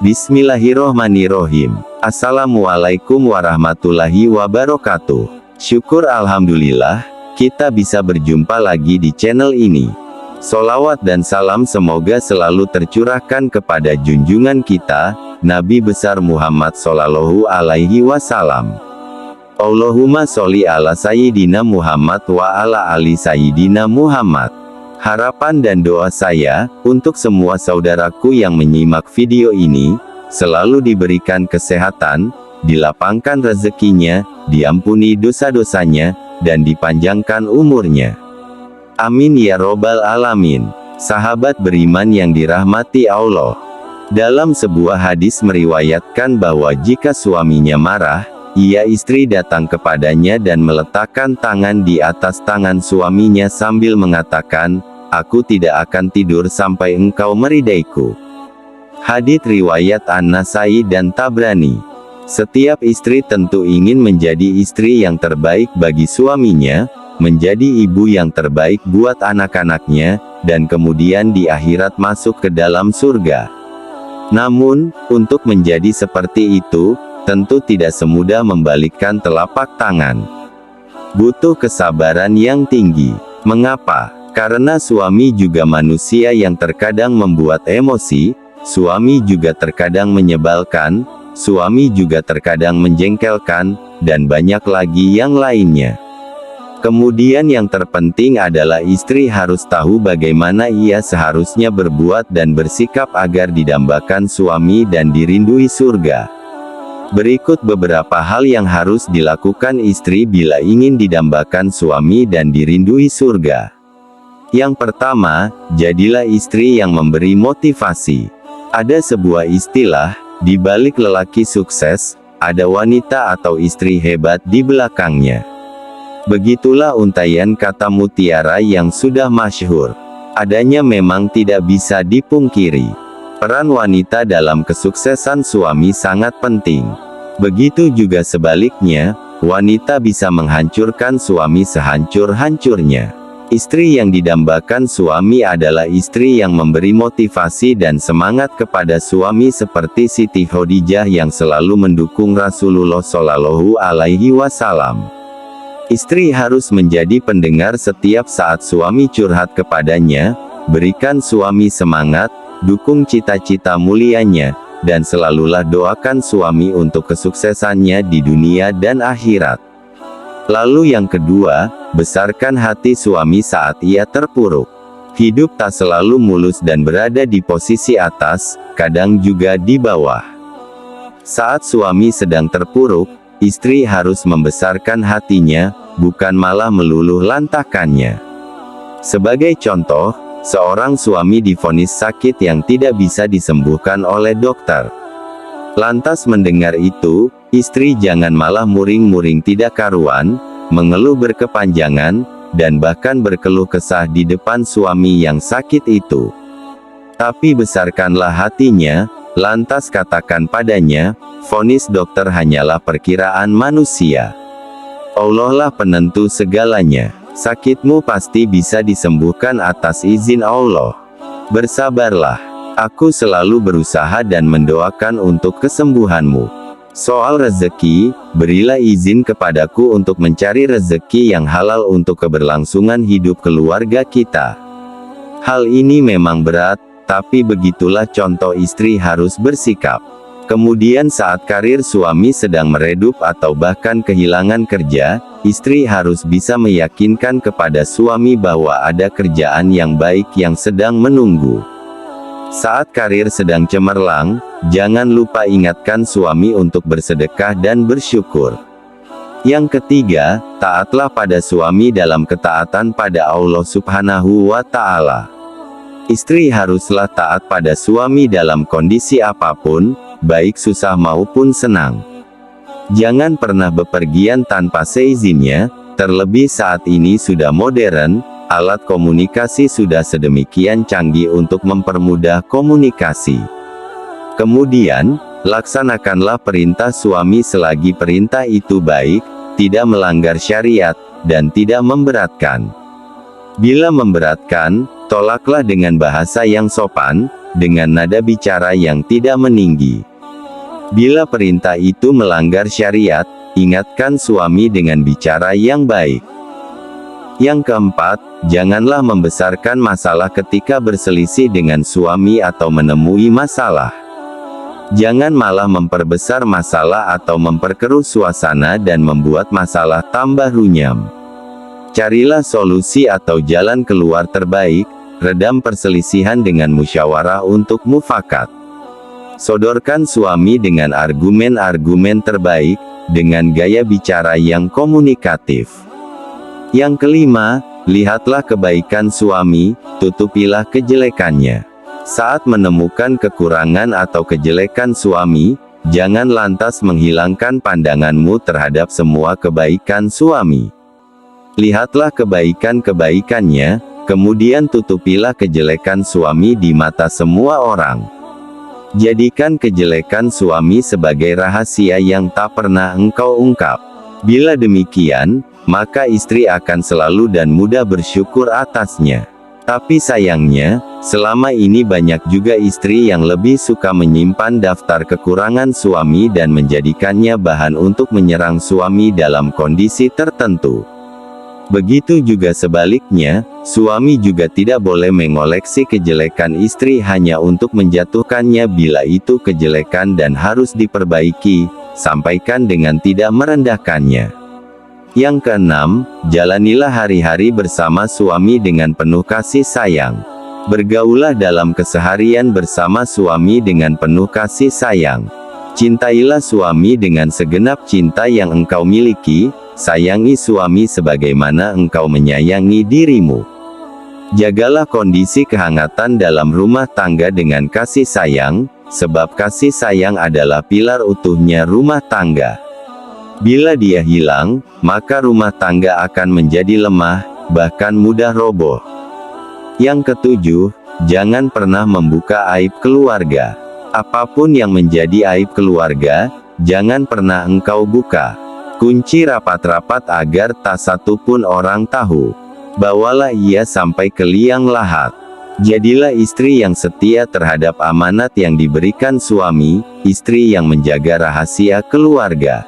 Bismillahirrohmanirrohim. Assalamualaikum warahmatullahi wabarakatuh. Syukur alhamdulillah, kita bisa berjumpa lagi di channel ini. Sholawat dan salam semoga selalu tercurahkan kepada junjungan kita, Nabi besar Muhammad Shallallahu Alaihi Wasallam. Allahumma sholli ala Sayyidina Muhammad wa ala ali Sayyidina Muhammad. Harapan dan doa saya, untuk semua saudaraku yang menyimak video ini, selalu diberikan kesehatan, dilapangkan rezekinya, diampuni dosa-dosanya, dan dipanjangkan umurnya. Amin ya robbal alamin. Sahabat beriman yang dirahmati Allah. Dalam sebuah hadis meriwayatkan bahwa jika suaminya marah, istri datang kepadanya dan meletakkan tangan di atas tangan suaminya sambil mengatakan, "Aku tidak akan tidur sampai engkau meridaiku." Hadits riwayat An-Nasai dan Tabrani. Setiap istri tentu ingin menjadi istri yang terbaik bagi suaminya, menjadi ibu yang terbaik buat anak-anaknya, dan kemudian di akhirat masuk ke dalam surga. Namun, untuk menjadi seperti itu, tentu tidak semudah membalikkan telapak tangan. Butuh kesabaran yang tinggi. Mengapa? Karena suami juga manusia yang terkadang membuat emosi, suami juga terkadang menyebalkan, suami juga terkadang menjengkelkan, dan banyak lagi yang lainnya. Kemudian yang terpenting adalah istri harus tahu bagaimana ia seharusnya berbuat dan bersikap agar didambakan suami dan dirindui surga. Berikut beberapa hal yang harus dilakukan istri bila ingin didambakan suami dan dirindui surga. Yang pertama, jadilah istri yang memberi motivasi. Ada sebuah istilah, di balik lelaki sukses, ada wanita atau istri hebat di belakangnya. Begitulah untaian kata mutiara yang sudah masyhur. Adanya memang tidak bisa dipungkiri. Peran wanita dalam kesuksesan suami sangat penting. Begitu juga sebaliknya, wanita bisa menghancurkan suami sehancur-hancurnya. Istri yang didambakan suami adalah istri yang memberi motivasi dan semangat kepada suami seperti Siti Khadijah yang selalu mendukung Rasulullah Shallallahu Alaihi Wasallam. Istri harus menjadi pendengar setiap saat suami curhat kepadanya, berikan suami semangat, dukung cita-cita mulianya, dan selalulah doakan suami untuk kesuksesannya di dunia dan akhirat. Lalu yang kedua, besarkan hati suami saat ia terpuruk. Hidup tak selalu mulus dan berada di posisi atas, kadang juga di bawah. Saat suami sedang terpuruk, istri harus membesarkan hatinya, bukan malah meluluh lantahkannya. Sebagai contoh, seorang suami divonis sakit yang tidak bisa disembuhkan oleh dokter. Lantas mendengar itu, istri jangan malah muring-muring tidak karuan, mengeluh berkepanjangan, dan bahkan berkeluh kesah di depan suami yang sakit itu. Tapi besarkanlah hatinya, lantas katakan padanya, vonis dokter hanyalah perkiraan manusia. Allah lah penentu segalanya. Sakitmu pasti bisa disembuhkan atas izin Allah. Bersabarlah. Aku selalu berusaha dan mendoakan untuk kesembuhanmu. Soal rezeki, berilah izin kepadaku untuk mencari rezeki yang halal untuk keberlangsungan hidup keluarga kita. Hal ini memang berat, tapi begitulah contoh istri harus bersikap. Kemudian saat karir suami sedang meredup atau bahkan kehilangan kerja, istri harus bisa meyakinkan kepada suami bahwa ada kerjaan yang baik yang sedang menunggu. Saat karir sedang cemerlang, jangan lupa ingatkan suami untuk bersedekah dan bersyukur. Yang ketiga, taatlah pada suami dalam ketaatan pada Allah Subhanahu wa Ta'ala. Istri haruslah taat pada suami dalam kondisi apapun, baik susah maupun senang. Jangan pernah bepergian tanpa seizinnya, terlebih saat ini sudah modern. Alat komunikasi sudah sedemikian canggih untuk mempermudah komunikasi. Kemudian, laksanakanlah perintah suami selagi perintah itu baik, tidak melanggar syariat, dan tidak memberatkan. Bila memberatkan, tolaklah dengan bahasa yang sopan, dengan nada bicara yang tidak meninggi. Bila perintah itu melanggar syariat, ingatkan suami dengan bicara yang baik. Yang keempat, janganlah membesarkan masalah ketika berselisih dengan suami atau menemui masalah. Jangan malah memperbesar masalah atau memperkeruh suasana dan membuat masalah tambah runyam. Carilah solusi atau jalan keluar terbaik, redam perselisihan dengan musyawarah untuk mufakat. Sodorkan suami dengan argumen-argumen terbaik, dengan gaya bicara yang komunikatif. Yang kelima, lihatlah kebaikan suami, tutupilah kejelekannya. Saat menemukan kekurangan atau kejelekan suami, jangan lantas menghilangkan pandanganmu terhadap semua kebaikan suami. Lihatlah kebaikan-kebaikannya, kemudian tutupilah kejelekan suami di mata semua orang. Jadikan kejelekan suami sebagai rahasia yang tak pernah engkau ungkap. Bila demikian, maka istri akan selalu dan mudah bersyukur atasnya. Tapi sayangnya, selama ini banyak juga istri yang lebih suka menyimpan daftar kekurangan suami dan menjadikannya bahan untuk menyerang suami dalam kondisi tertentu. Begitu juga sebaliknya, suami juga tidak boleh mengoleksi kejelekan istri hanya untuk menjatuhkannya bila itu kejelekan dan harus diperbaiki, sampaikan dengan tidak merendahkannya. Yang keenam, jalanilah hari-hari bersama suami dengan penuh kasih sayang. Bergaulah dalam keseharian bersama suami dengan penuh kasih sayang. Cintailah suami dengan segenap cinta yang engkau miliki, sayangi suami sebagaimana engkau menyayangi dirimu. Jagalah kondisi kehangatan dalam rumah tangga dengan kasih sayang, sebab kasih sayang adalah pilar utuhnya rumah tangga. Bila dia hilang, maka rumah tangga akan menjadi lemah, bahkan mudah roboh. Yang ketujuh, jangan pernah membuka aib keluarga. Apapun yang menjadi aib keluarga, jangan pernah engkau buka. Kunci rapat-rapat agar tak satu pun orang tahu. Bawalah ia sampai ke liang lahat. Jadilah istri yang setia terhadap amanat yang diberikan suami, istri yang menjaga rahasia keluarga.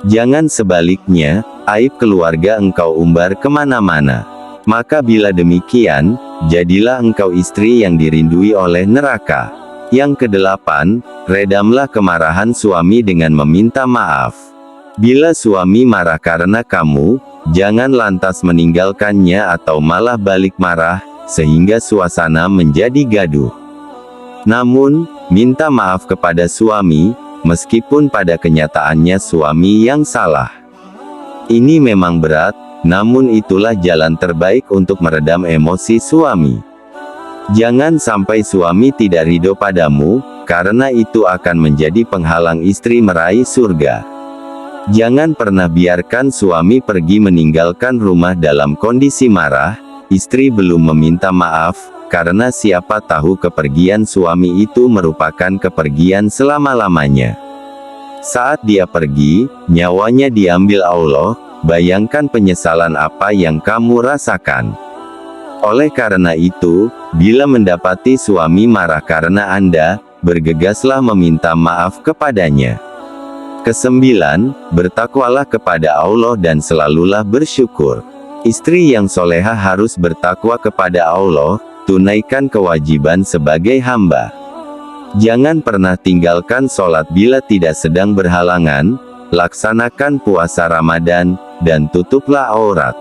Jangan sebaliknya, aib keluarga engkau umbar kemana-mana. Maka bila demikian, jadilah engkau istri yang dirindui oleh neraka. Yang kedelapan, redamlah kemarahan suami dengan meminta maaf. Bila suami marah karena kamu, jangan lantas meninggalkannya atau malah balik marah, sehingga suasana menjadi gaduh. Namun, minta maaf kepada suami, meskipun pada kenyataannya suami yang salah. Ini memang berat, namun itulah jalan terbaik untuk meredam emosi suami. Jangan sampai suami tidak ridho padamu, karena itu akan menjadi penghalang istri meraih surga. Jangan pernah biarkan suami pergi meninggalkan rumah dalam kondisi marah, istri belum meminta maaf, karena siapa tahu kepergian suami itu merupakan kepergian selama-lamanya. Saat dia pergi, nyawanya diambil Allah, bayangkan penyesalan apa yang kamu rasakan. Oleh karena itu, bila mendapati suami marah karena Anda, bergegaslah meminta maaf kepadanya. Kesembilan, bertakwalah kepada Allah dan selalulah bersyukur. Istri yang soleha harus bertakwa kepada Allah, tunaikan kewajiban sebagai hamba. Jangan pernah tinggalkan sholat bila tidak sedang berhalangan, laksanakan puasa Ramadan, dan tutuplah aurat.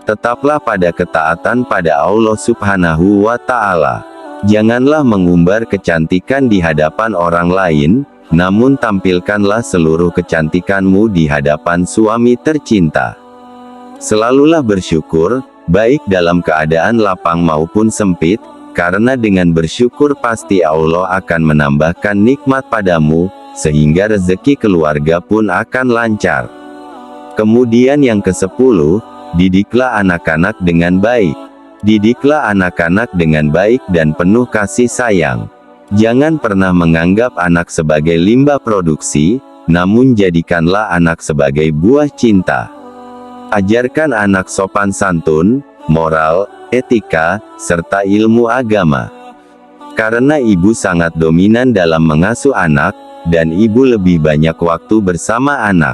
Tetaplah pada ketaatan pada Allah Subhanahu wa Ta'ala. Janganlah mengumbar kecantikan di hadapan orang lain, namun tampilkanlah seluruh kecantikanmu di hadapan suami tercinta. Selalulah bersyukur, baik dalam keadaan lapang maupun sempit, karena dengan bersyukur pasti Allah akan menambahkan nikmat padamu, sehingga rezeki keluarga pun akan lancar. Kemudian yang ke-10, didiklah anak-anak dengan baik. Didiklah anak-anak dengan baik dan penuh kasih sayang. Jangan pernah menganggap anak sebagai limbah produksi, namun jadikanlah anak sebagai buah cinta. Ajarkan anak sopan santun, moral, etika, serta ilmu agama. Karena ibu sangat dominan dalam mengasuh anak, dan ibu lebih banyak waktu bersama anak.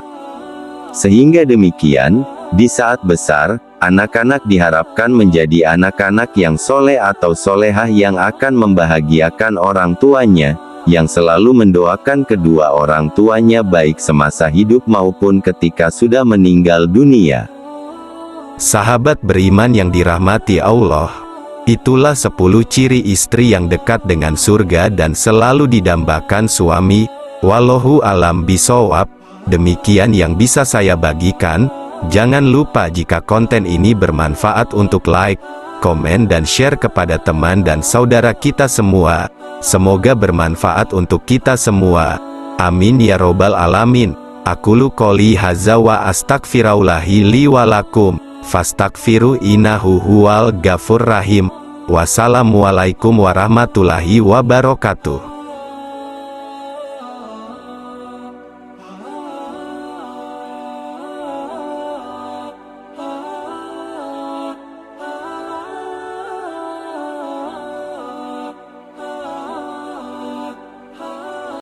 Sehingga demikian, di saat besar, anak-anak diharapkan menjadi anak-anak yang soleh atau solehah yang akan membahagiakan orang tuanya, yang selalu mendoakan kedua orang tuanya baik semasa hidup maupun ketika sudah meninggal dunia. Sahabat beriman yang dirahmati Allah, itulah 10 ciri istri yang dekat dengan surga dan selalu didambakan suami. Wallahu alam bisawab. Demikian yang bisa saya bagikan. Jangan lupa jika konten ini bermanfaat untuk like, komen dan share kepada teman dan saudara kita semua. Semoga bermanfaat untuk kita semua. Amin ya robbal alamin. Aqulu qouli hadza wa astaghfirullahi li wa lakum. Fastaghfiru innahu huwal ghafur rahim. Wassalamualaikum warahmatullahi wabarakatuh.